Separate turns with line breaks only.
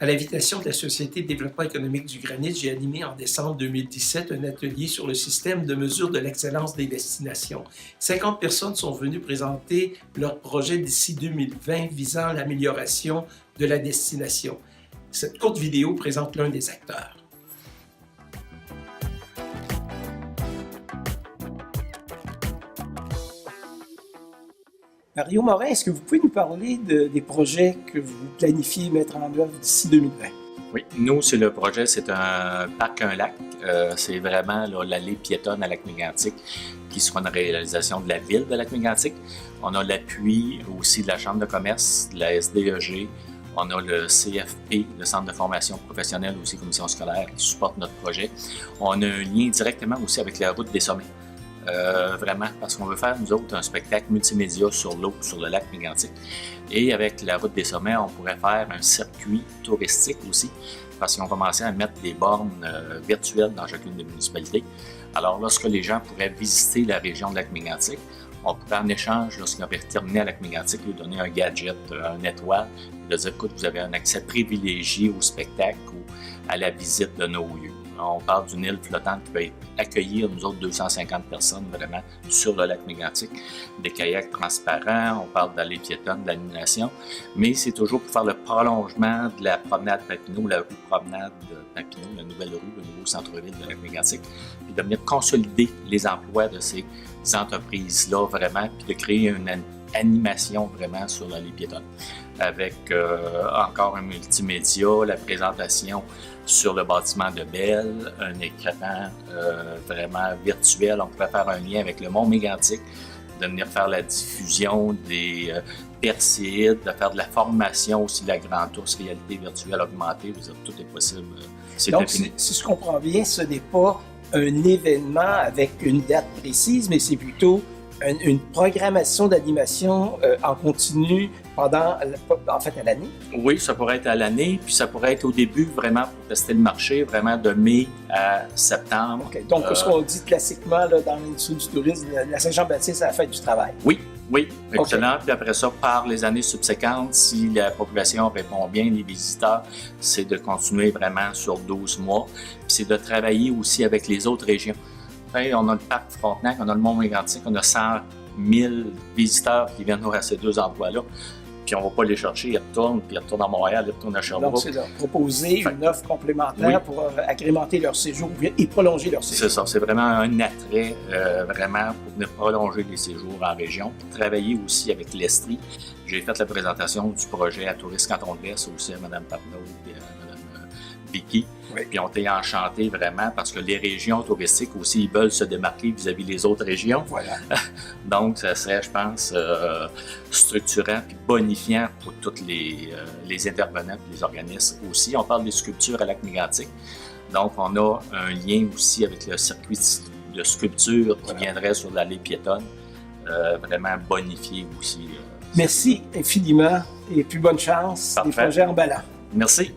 À l'invitation de la Société de développement économique du Granit, j'ai animé en décembre 2017 un atelier sur le système de mesure de l'excellence des destinations. 50 personnes sont venues présenter leur projet d'ici 2020 visant l'amélioration de la destination. Cette courte vidéo présente l'un des acteurs. Mario Morin, est-ce que vous pouvez nous parler des projets que vous planifiez mettre en œuvre d'ici 2020?
Oui, nous, c'est un parc, un lac. C'est vraiment l'allée piétonne à Lac-Mégantic qui sera une réalisation de la ville de Lac-Mégantic. On a l'appui aussi de la Chambre de commerce, de la SDEG. On a le CFP, le Centre de formation professionnelle, aussi commission scolaire, qui supporte notre projet. On a un lien directement aussi avec la route des sommets. Vraiment, parce qu'on veut faire, nous autres, un spectacle multimédia sur l'eau, sur le lac Mégantic. Et avec la route des sommets, on pourrait faire un circuit touristique aussi, parce qu'on commençait à mettre des bornes virtuelles dans chacune des municipalités. Alors, lorsque les gens pourraient visiter la région de lac Mégantic, on pourrait en échange, lorsqu'ils auraient terminé à lac Mégantic, lui donner un gadget, une étoile, de dire, écoute, vous avez un accès privilégié au spectacle ou à la visite de nos lieux. On parle d'une île flottante qui peut accueillir, nous autres, 250 personnes vraiment sur le lac Mégantic. Des kayaks transparents, on parle d'allées piétonnes, d'animation, mais c'est toujours pour faire le prolongement de la promenade Papineau, la rue promenade Papineau, la nouvelle rue, le nouveau centre-ville de lac Mégantic, puis de venir consolider les emplois de ces entreprises-là vraiment, puis de créer une animation vraiment sur l'allée piétonne, avec encore un multimédia, la présentation sur le bâtiment de Belle, un écran vraiment virtuel. On pourrait faire un lien avec le Mont Mégantic, de venir faire la diffusion des Perséides, de faire de la formation aussi de la Grande Ourse, réalité virtuelle augmentée. Vous dire, tout est possible.
Donc, si je comprends bien, ce n'est pas un événement avec une date précise, mais c'est plutôt une programmation d'animation en continu pendant, en fait, à l'année?
Oui, ça pourrait être à l'année, puis ça pourrait être au début vraiment pour tester le marché, vraiment de mai à septembre.
Okay. Donc, ce qu'on dit classiquement là, dans l'industrie du tourisme, la Saint-Jean-Baptiste, c'est la fête du travail.
Oui, excellent. Okay. Puis après ça, par les années subséquentes, si la population répond bien, les visiteurs, c'est de continuer vraiment sur 12 mois. Puis c'est de travailler aussi avec les autres régions. On a le parc Frontenac, on a le Mont Mégantic, on a 100 000 visiteurs qui viennent à ces deux endroits-là. Puis on ne va pas les chercher, ils retournent à Montréal, ils retournent à Sherbrooke.
Donc, c'est de proposer une offre complémentaire pour agrémenter leur séjour et prolonger leur séjour.
C'est ça, c'est vraiment un attrait vraiment pour venir prolonger les séjours en région. Pour travailler aussi avec l'Estrie. J'ai fait la présentation du projet à Tourisme Canton de l'Est aussi à Mme Papineau et à Mme Vicky. Oui. Puis on était enchantés vraiment parce que les régions touristiques aussi, ils veulent se démarquer vis-à-vis des autres régions.
Voilà.
Donc, ça serait, je pense, structurant et bonifiant pour tous les intervenants et les organismes aussi. On parle des sculptures à lac Mégantic. Donc, on a un lien aussi avec le circuit de sculpture qui viendrait sur l'allée piétonne, vraiment bonifié aussi.
Merci infiniment et puis bonne chance.
Parfait.
Des projets emballants.
Merci.